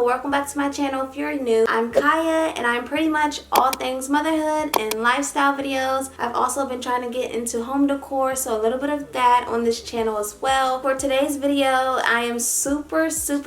Welcome back to my channel. If you're new, I'm Kaya and I'm pretty much all things motherhood and lifestyle videos. I've also been trying to get into home decor, so a little bit of that on this channel as well. For today's video, I am super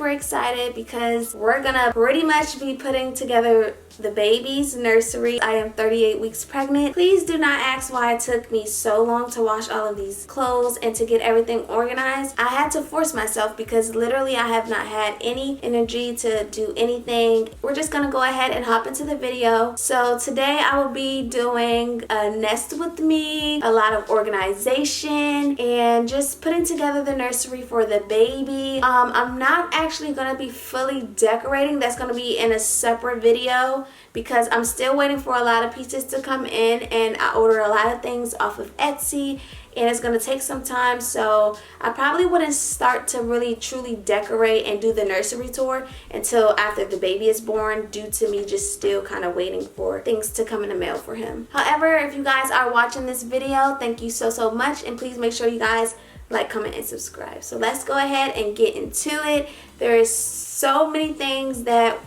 excited because we're gonna pretty much be putting together the baby's nursery. I am 38 weeks pregnant. Please do not ask why it took me so long to wash all of these clothes and to get everything organized. I had to force myself because literally I have not had any energy to do anything. We're just gonna go ahead and hop into the video. So today I will be doing a nest with me, a lot of organization, and just putting together the nursery for the baby. I'm not actually gonna be fully decorating. That's gonna be in a separate video, because I'm still waiting for a lot of pieces to come in, and I ordered a lot of things off of Etsy and it's gonna take some time, so I probably wouldn't start to really truly decorate and do the nursery tour until after the baby is born, due to me just still kind of waiting for things to come in the mail for him. However, if you guys are watching this video, thank you so much, and please make sure you guys like, comment, and subscribe. So let's go ahead and get into it. There is so many things that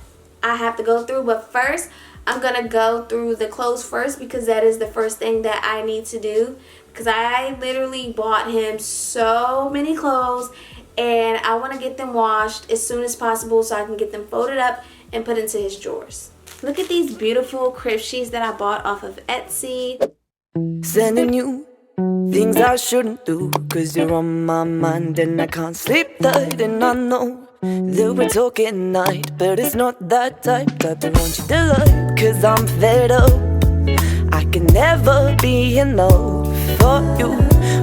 I have to go through, but first I'm gonna go through the clothes first, because that is the first thing that I need to do, because I literally bought him so many clothes and I want to get them washed as soon as possible so I can get them folded up and put into his drawers. Look at these beautiful crib sheets that I bought off of Etsy. Sending you things I shouldn't do, 'cause you're on my mind and I can't sleep tight. And I know that we're talking night, but it's not that type I want you to like. 'Cause I'm fed up, I can never be enough for you.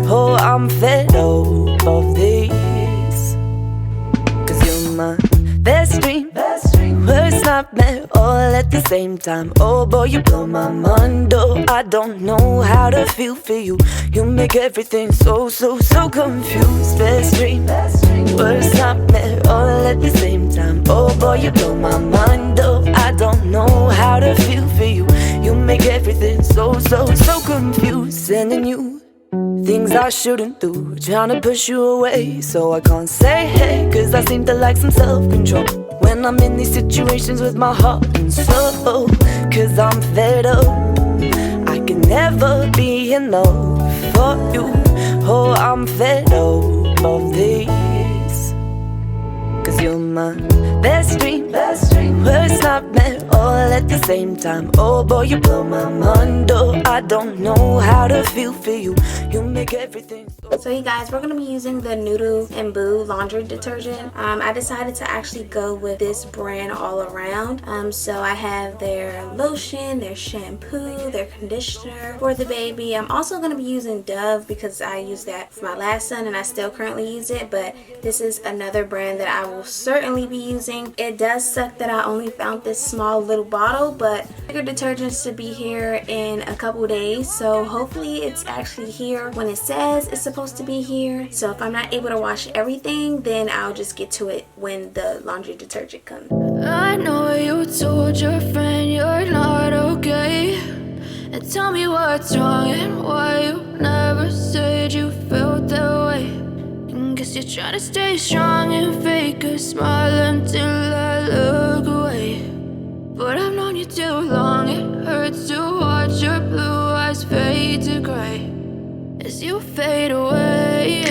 Oh, I'm fed up of this, 'cause you're my best dream, worst nightmare, all at the same time. Oh boy, you blow my mind. Oh, I don't know how to feel for you. You make everything so confused. Best dream, worst nightmare, all at the same time. Oh boy, you blow my mind. Oh, I don't know how to feel for you. You make everything so confused. Sending you things I shouldn't do, trying to push you away so I can't say hey, 'cause I seem to lack some self-control when I'm in these situations with my heart and soul. 'Cause I'm fed up, I can never be enough for you. Oh, I'm fed up of this, 'cause you're my best dream, worst nightmare, all at the same time. Oh boy, you blow my mind. Oh, I don't know how to feel for you. You make everything so you guys, we're going to be using the Noodle and Boo laundry detergent. I decided to actually go with this brand all around. So I have their lotion, their shampoo, their conditioner for the baby. I'm also going to be using Dove because I used that for my last son and I still currently use it, but this is another brand that I will certainly be using. It does suck that I only found this small little bottle, but bigger detergents should be here in a couple days, so hopefully it's actually here when it says it's supposed to be here. So if I'm not able to wash everything, then I'll just get to it when the laundry detergent comes. I know you told your friend you're not okay, and tell me what's wrong and why you never said you felt that way. And guess you're trying to stay strong and fake a smile until I look away. But I've known you too long, it hurts to watch your blue eyes fade to gray as you fade away,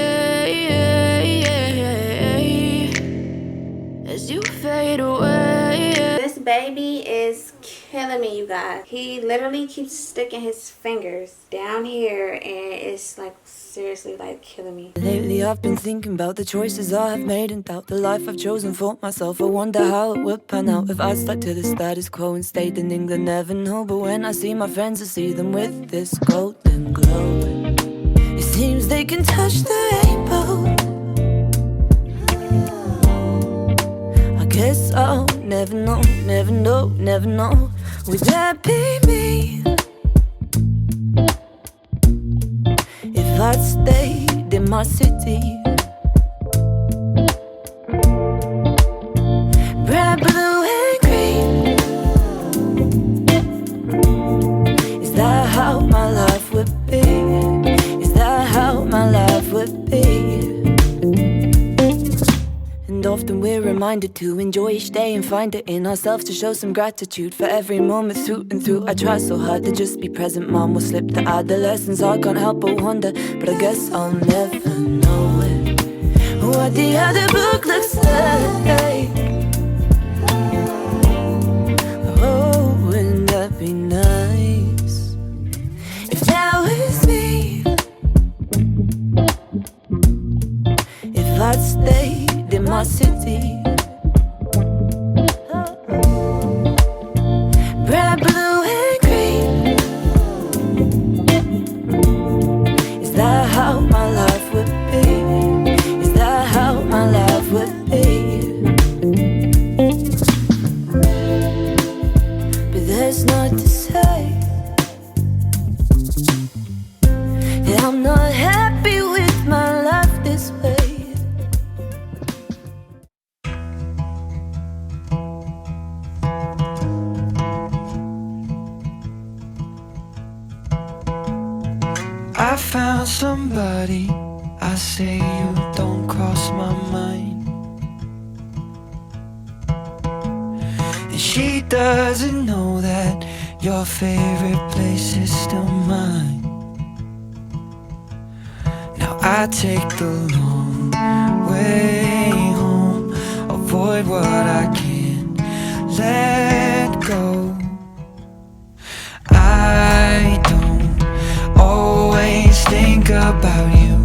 as you fade away. This baby is killing me, you guys. He literally keeps sticking his fingers down here and it's like seriously like killing me. Lately I've been thinking about the choices I have made and doubt the life I've chosen for myself. I wonder how it would pan out if I stuck to the status quo and stayed in England. Never know, but when I see my friends, I see them with this golden glow. It seems they can touch the rainbow. I guess I'll never know, never know, never know. Would that be me if I'd stayed in my city? reminded to enjoy each day and find it in ourselves to show some gratitude for every moment through and through. I try so hard to just be present. Mom will slip the adolescence. I can't help but wonder, but I guess I'll never know it. What the other book looks like. Oh, wouldn't that be nice if that was me? If I'd stayed in my city. Red, blue, and green. Is that how my life would be? Is that how my life would be? But that's not to say that I'm not happy with my life this way. I found somebody, I say you don't cross my mind. And she doesn't know that your favorite place is still mine. Now I take the long way home, avoid what I can't let go. I don't always think about you,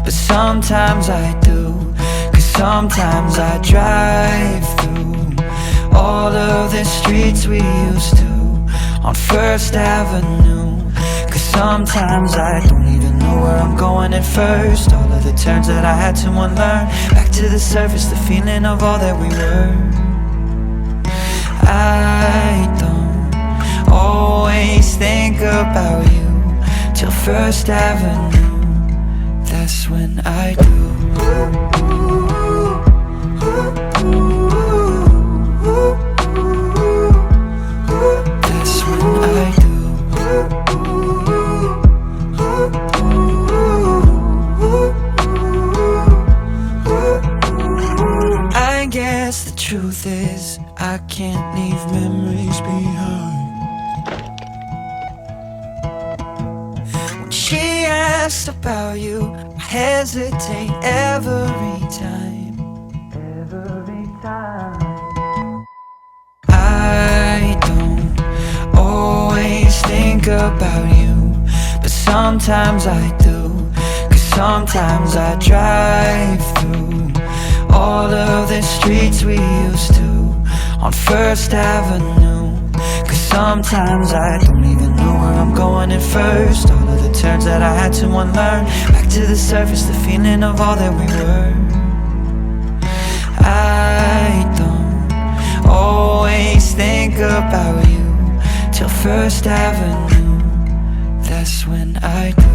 but sometimes I do. Cause sometimes I drive through all of the streets we used to on First Avenue. Cause sometimes I don't even know where I'm going at first. All of the turns that I had to unlearn, back to the surface, the feeling of all that we were. I don't always think about you till First Avenue, that's when I do. That's when I do. I guess the truth is I can't leave memories behind. She asked about you, I hesitate every time. Every time. I don't always think about you, but sometimes I do. Cause sometimes I drive through all of the streets we used to on First Avenue. Cause sometimes I don't even know where I'm going at first. All of the turns that I had to unlearn, back to the surface, the feeling of all that we were. I don't always think about you till First Avenue, that's when I do.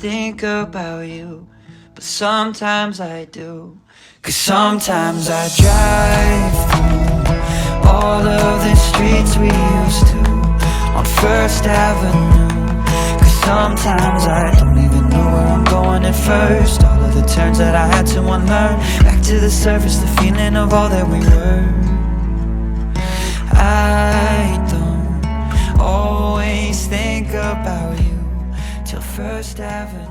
Think about you, but sometimes I do. Cause sometimes I drive through all of the streets we used to on First Avenue. Cause sometimes I don't even know where I'm going at first. All of the turns that I had to unlearn, back to the surface, the feeling of all that we were. I don't always think about you till First Avenue.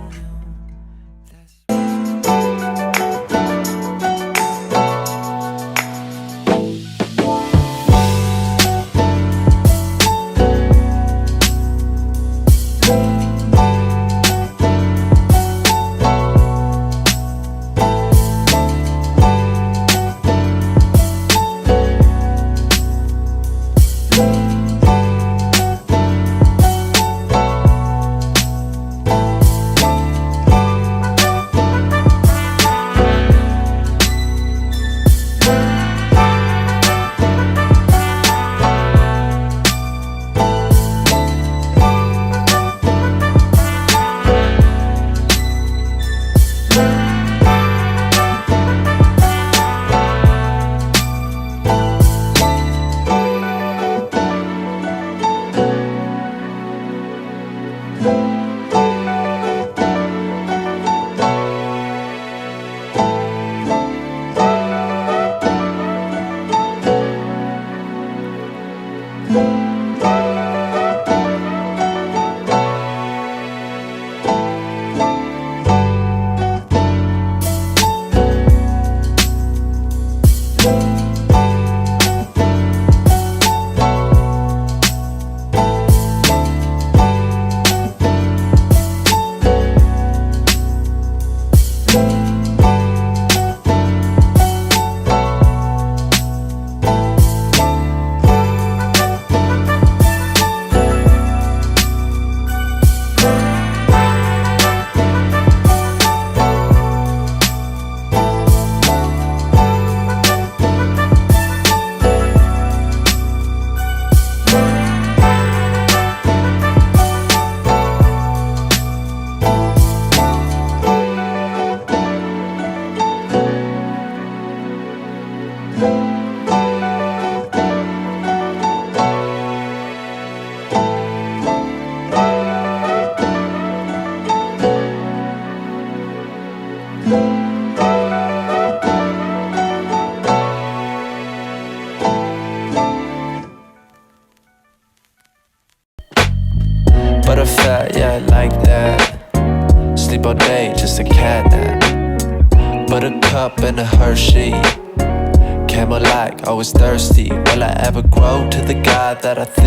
But I felt, yeah, like that. Sleep all day, just a cat nap. Buttercup and a Hershey. Camel like, always thirsty. Will I ever grow to the guy that I think